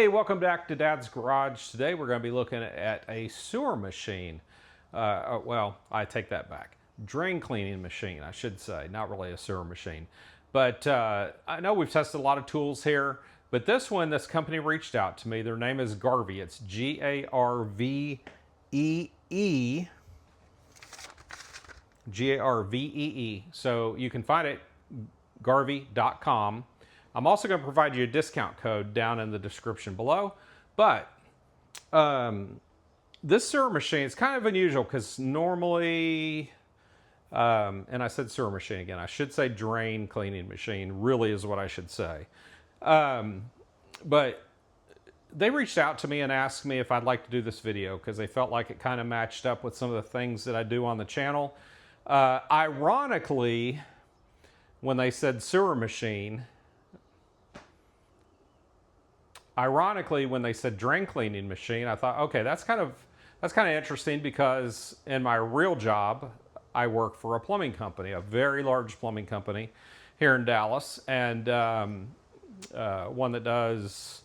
Hey, welcome back to Dad's Garage. Today we're going to be looking at a sewer machine. Well, I take that back. Drain cleaning machine, I should say. Not really a sewer machine. But I know we've tested a lot of tools here. But this one, this company reached out to me. Their name is Garvee. It's G-A-R-V-E-E. G-A-R-V-E-E. So you can find it garvee.com. I'm also going to provide you a discount code down in the description below. But this sewer machine is kind of unusual because normally, and I said sewer machine again, I should say drain cleaning machine, really is what I should say. But they reached out to me and asked me if I'd like to do this video because they felt like it kind of matched up with some of the things that I do on the channel. Ironically, when they said sewer machine, when they said drain cleaning machine, I thought, okay, that's kind of interesting because in my real job, I work for a plumbing company, a very large plumbing company here in Dallas, and one that does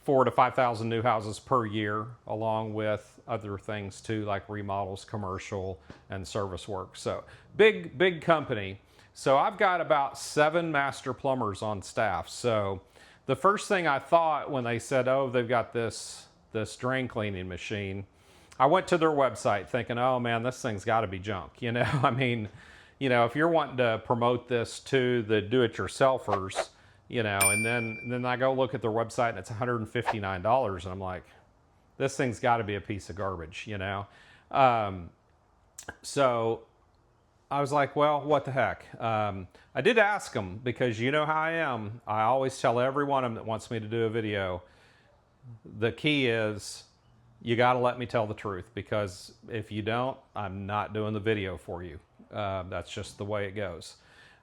4,000 to 5,000 new houses per year, along with other things too, like remodels, commercial, and service work. So big company. So I've got about 7 master plumbers on staff. So the first thing I thought when they said, oh, they've got this drain cleaning machine, I went to their website thinking, oh man, this thing's got to be junk. You know, I mean, you know, if you're wanting to promote this to the do-it-yourselfers, you know, and then I go look at their website and it's $159, and I'm like, this thing's got to be a piece of garbage, you know. So I was like, well, what the heck? I did ask them because you know how I am. I always tell every one of them that wants me to do a video, the key is you got to let me tell the truth, because if you don't, I'm not doing the video for you. That's just the way it goes.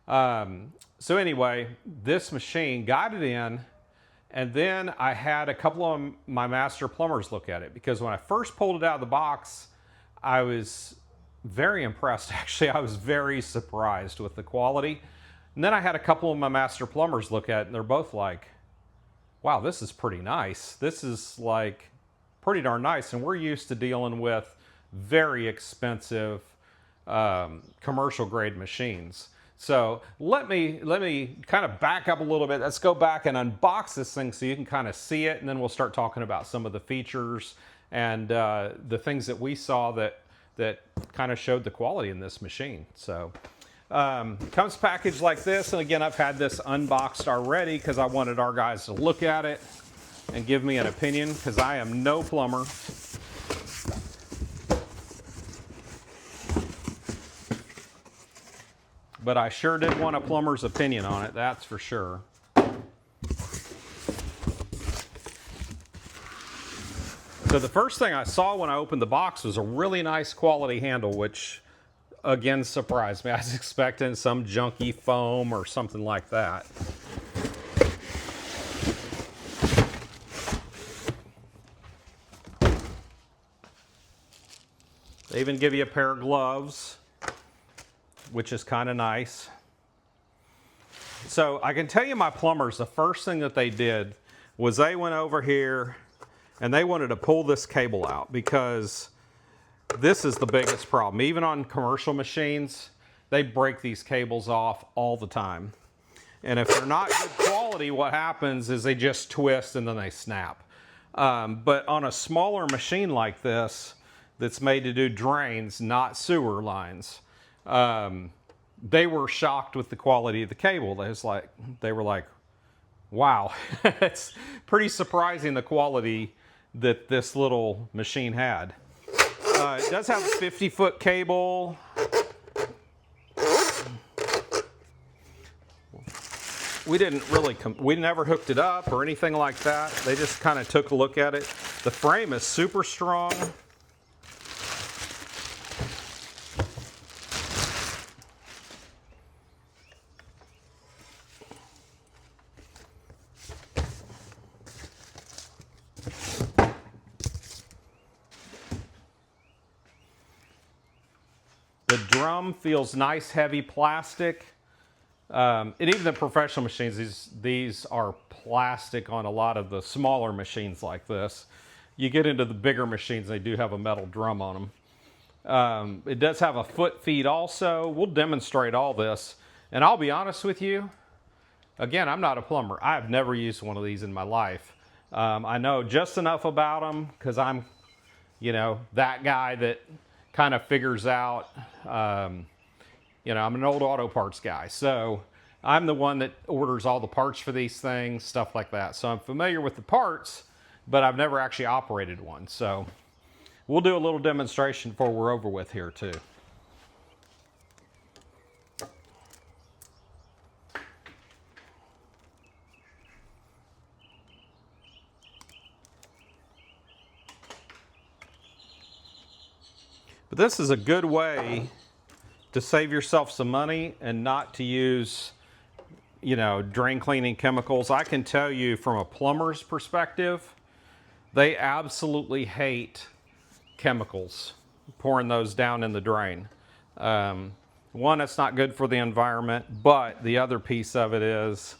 So anyway, this machine got it in, and then I had a couple of my master plumbers look at it, because when I first pulled it out of the box, I was very impressed. Actually, I was very surprised with the quality. And then I had a couple of my master plumbers look at it, and they're both like, wow, this is pretty nice. This is like pretty darn nice. And we're used to dealing with very expensive commercial grade machines. So let me kind of back up a little bit. Let's go back and unbox this thing so you can kind of see it, and then we'll start talking about some of the features and the things that we saw that kind of showed the quality in this machine. So comes packaged like this, and again, I've had this unboxed already because I wanted our guys to look at it and give me an opinion, because I am no plumber. But I sure did want a plumber's opinion on it, that's for sure. So the first thing I saw when I opened the box was a really nice quality handle, which again surprised me. I was expecting some junky foam or something like that. They even give you a pair of gloves, which is kind of nice. So I can tell you, my plumbers, the first thing that they did was they went over here and they wanted to pull this cable out, because this is the biggest problem. Even on commercial machines, they break these cables off all the time. And if they're not good quality, what happens is they just twist and then they snap. But on a smaller machine like this, that's made to do drains, not sewer lines, they were shocked with the quality of the cable. They were like, wow, it's pretty surprising the quality that this little machine had. It does have a 50-foot cable. We never hooked it up or anything like that. They just kind of took a look at it. The frame is super strong. The drum feels nice, heavy plastic. And even the professional machines, these are plastic on a lot of the smaller machines like this. You get into the bigger machines, they do have a metal drum on them. It does have a foot feed also. We'll demonstrate all this. And I'll be honest with you, again, I'm not a plumber. I've never used one of these in my life. I know just enough about them because I'm, you know, that guy that kind of figures out, you know, I'm an old auto parts guy. So I'm the one that orders all the parts for these things, stuff like that. So I'm familiar with the parts, but I've never actually operated one. So we'll do a little demonstration before we're over with here too. But this is a good way to save yourself some money and not to use, you know, drain cleaning chemicals. I can tell you from a plumber's perspective, they absolutely hate chemicals, pouring those down in the drain. One, it's not good for the environment, but the other piece of it is,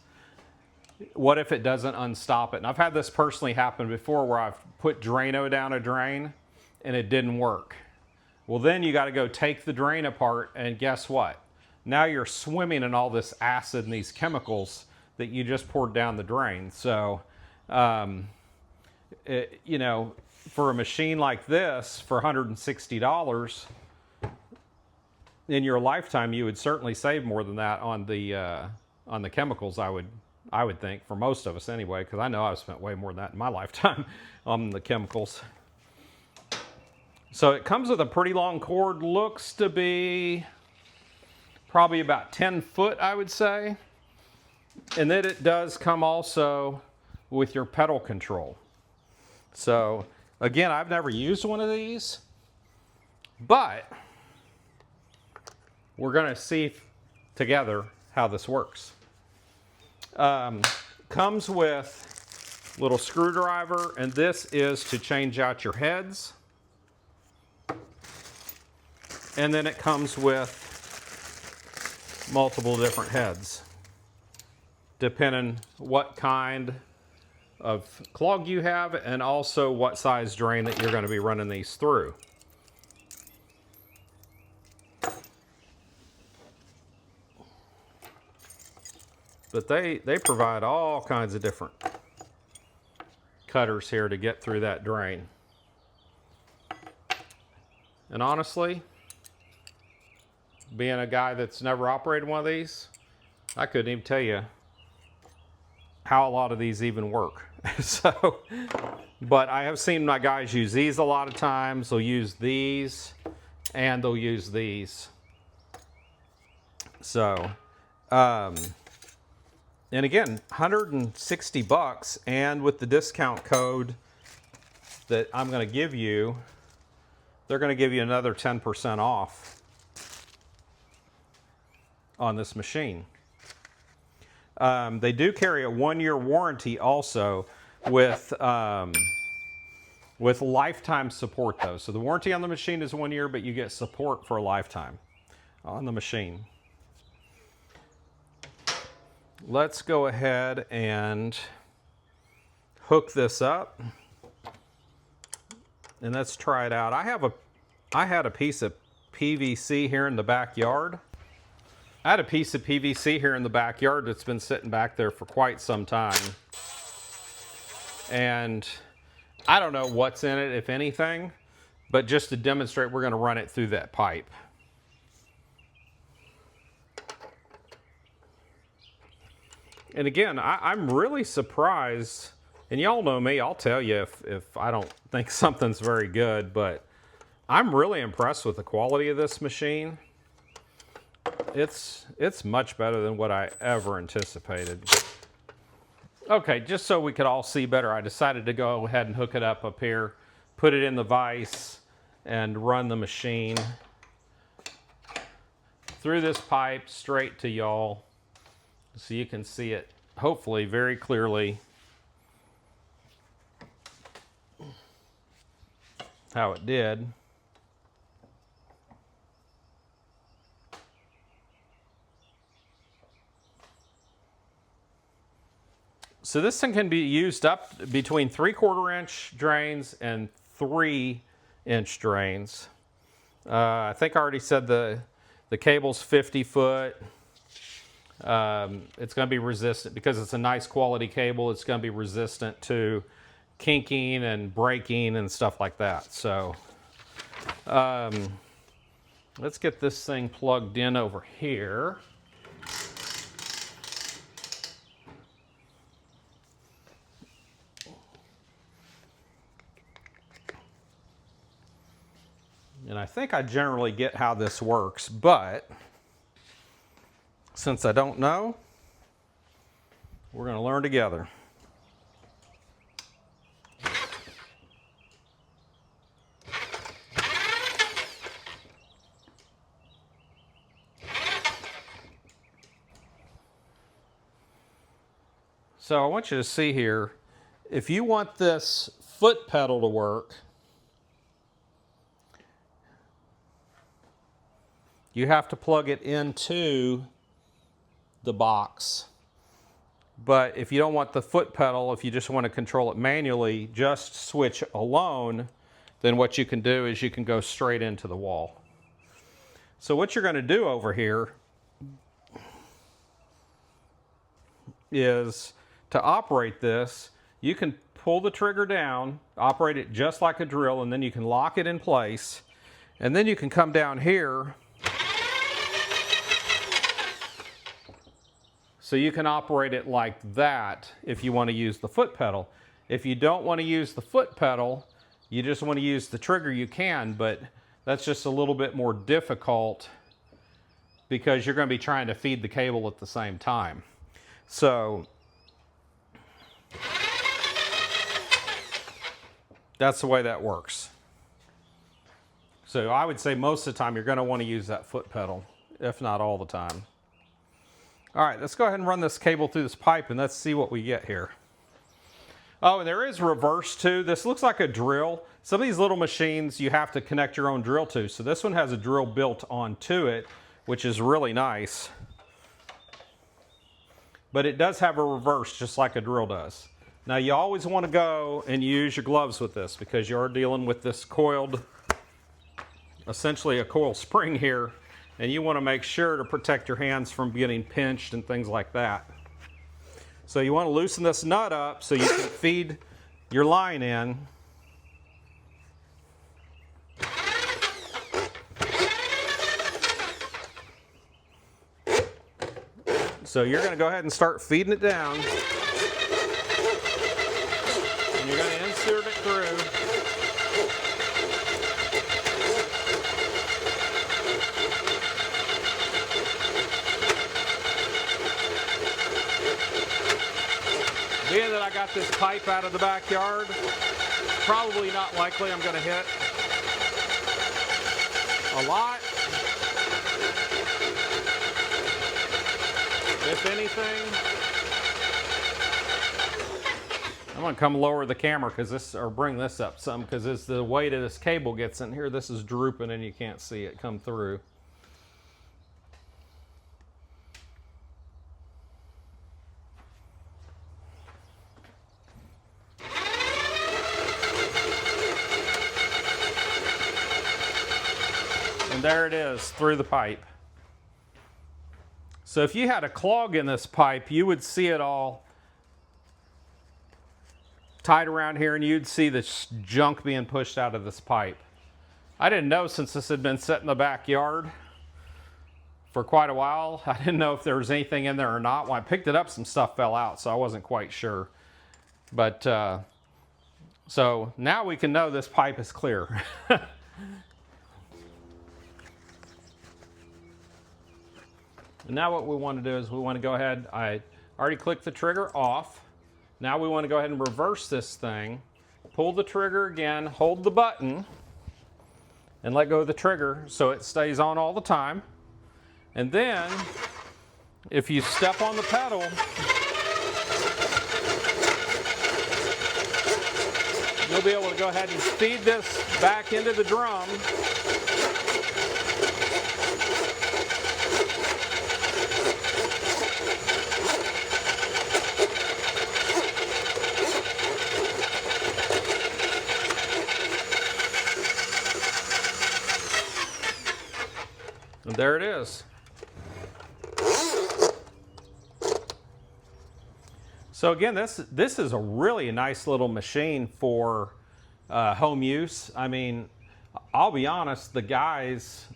what if it doesn't unstop it? And I've had this personally happen before where I've put Drano down a drain and it didn't work. Well, then you got to go take the drain apart, and guess what? Now you're swimming in all this acid and these chemicals that you just poured down the drain. So, you know, for a machine like this, for $160, in your lifetime, you would certainly save more than that on the chemicals. I would think, for most of us anyway, because I know I've spent way more than that in my lifetime on the chemicals. So it comes with a pretty long cord, looks to be probably about 10 foot, I would say. And then it does come also with your pedal control. So again, I've never used one of these, but we're gonna see together how this works. Comes with a little screwdriver, and this is to change out your heads. And then it comes with multiple different heads, depending what kind of clog you have and also what size drain that you're going to be running these through. But they provide all kinds of different cutters here to get through that drain. And honestly, being a guy that's never operated one of these, I couldn't even tell you how a lot of these even work. So, but I have seen my guys use these a lot of times. They'll use these and they'll use these. So, and again, $160, and with the discount code that I'm going to give you, they're going to give you another 10% off on this machine. They do carry a 1-year warranty also with lifetime support though. So the warranty on the machine is 1 year, but you get support for a lifetime on the machine. Let's go ahead and hook this up and let's try it out. I had a piece of PVC here in the backyard. I had a piece of PVC here in the backyard that's been sitting back there for quite some time. And I don't know what's in it, if anything, but just to demonstrate, we're going to run it through that pipe. And again, I'm really surprised, and y'all know me, I'll tell you if I don't think something's very good, but I'm really impressed with the quality of this machine. It's much better than what I ever anticipated. Okay, just so we could all see better, I decided to go ahead and hook it up here, put it in the vise, and run the machine through this pipe straight to y'all, so you can see it hopefully very clearly how it did. So this thing can be used up between 3/4 inch drains and 3-inch drains. I think I already said the cable's 50 foot. It's going to be resistant because it's a nice quality cable. It's going to be resistant to kinking and breaking and stuff like that. So let's get this thing plugged in over here. And I think I generally get how this works, but since I don't know, we're going to learn together. So I want you to see here, if you want this foot pedal to work, you have to plug it into the box. But if you don't want the foot pedal, if you just want to control it manually, just switch alone, then what you can do is you can go straight into the wall. So what you're going to do over here is to operate this, you can pull the trigger down, operate it just like a drill, and then you can lock it in place. And then you can come down here. So you can operate it like that if you want to use the foot pedal. If you don't want to use the foot pedal, you just want to use the trigger, you can, but that's just a little bit more difficult because you're going to be trying to feed the cable at the same time. So that's the way that works. So I would say most of the time you're going to want to use that foot pedal, if not all the time. All right, let's go ahead and run this cable through this pipe and let's see what we get here. Oh, and there is reverse too. This looks like a drill. Some of these little machines you have to connect your own drill to. So this one has a drill built onto it, which is really nice. But it does have a reverse just like a drill does. Now you always want to go and use your gloves with this because you are dealing with this coiled, essentially a coil spring here. And you want to make sure to protect your hands from getting pinched and things like that. So you want to loosen this nut up so you can feed your line in. So you're going to go ahead and start feeding it down. And you're going to insert it through. Being that I got this pipe out of the backyard, probably not likely I'm going to hit a lot. If anything, I'm going to come lower the camera or bring this up some because as the weight of this cable gets in here, this is drooping and you can't see it come through. And there it is, through the pipe. So if you had a clog in this pipe, you would see it all tied around here and you'd see this junk being pushed out of this pipe. I didn't know, since this had been set in the backyard for quite a while, I didn't know if there was anything in there or not. When I picked it up, some stuff fell out, so I wasn't quite sure. But so now we can know this pipe is clear. And now what we want to do is we want to go ahead, I already clicked the trigger off. Now we want to go ahead and reverse this thing. Pull the trigger again, hold the button, and let go of the trigger so it stays on all the time. And then, if you step on the pedal, you'll be able to go ahead and feed this back into the drum. And there it is. So again, this is a really nice little machine for home use. I mean, I'll be honest, the guys,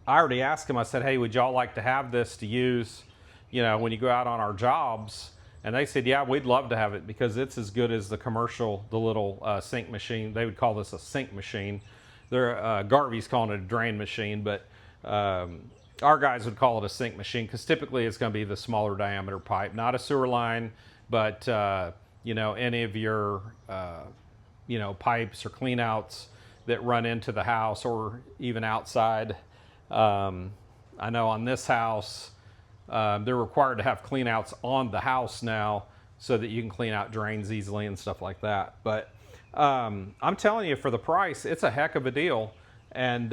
I already asked them, I said, hey, would y'all like to have this to use, you know, when you go out on our jobs? And they said, yeah, we'd love to have it because it's as good as the commercial, the little sink machine. They would call this a sink machine. They're, Garvee's calling it a drain machine, but our guys would call it a sink machine because typically it's going to be the smaller diameter pipe, not a sewer line, but you know, any of your you know, pipes or clean outs that run into the house or even outside. I know on this house, they're required to have clean outs on the house now so that you can clean out drains easily and stuff like that. But I'm telling you, for the price, it's a heck of a deal. And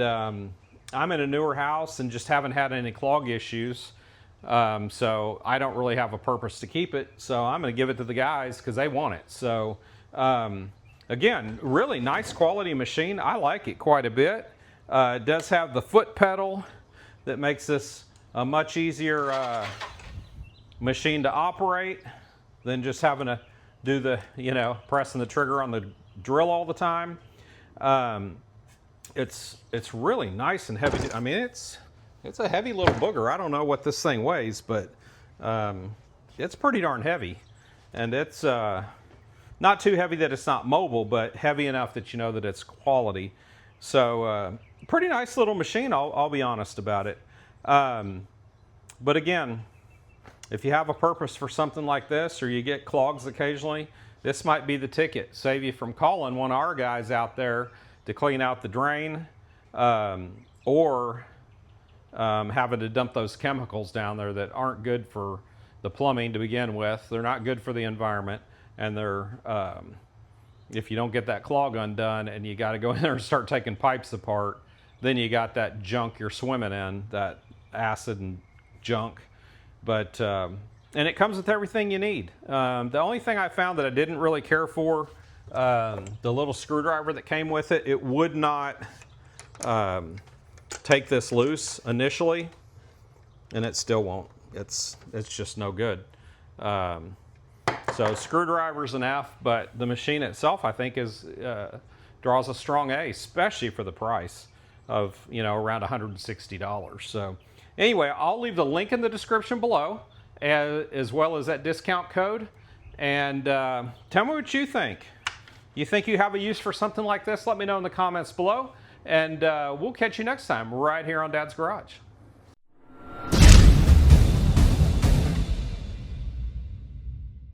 I'm in a newer house and just haven't had any clog issues. So I don't really have a purpose to keep it. So I'm going to give it to the guys because they want it. So again, really nice quality machine. I like it quite a bit. It does have the foot pedal that makes this a much easier machine to operate than just having to do the, you know, pressing the trigger on the drill all the time. It's really nice and heavy. I mean, it's a heavy little booger. I don't know what this thing weighs, but it's pretty darn heavy. And it's not too heavy that it's not mobile, but heavy enough that you know that it's quality. So pretty nice little machine, I'll be honest about it. But again, if you have a purpose for something like this or you get clogs occasionally, this might be the ticket. Save you from calling one of our guys out there to clean out the drain or having to dump those chemicals down there that aren't good for the plumbing to begin with. They're not good for the environment, and they're if you don't get that clog undone and you got to go in there and start taking pipes apart, then you got that junk you're swimming in, that acid and junk. But and it comes with everything you need. The only thing I found that I didn't really care for, the little screwdriver that came with it, it would not take this loose initially, and it still won't. It's just no good. So screwdriver's an F, but the machine itself, I think, is draws a strong A, especially for the price of, you know, around $160. So anyway, I'll leave the link in the description below, as well as that discount code. And tell me what you think. You think you have a use for something like this? Let me know in the comments below. And we'll catch you next time right here on Dad's Garage.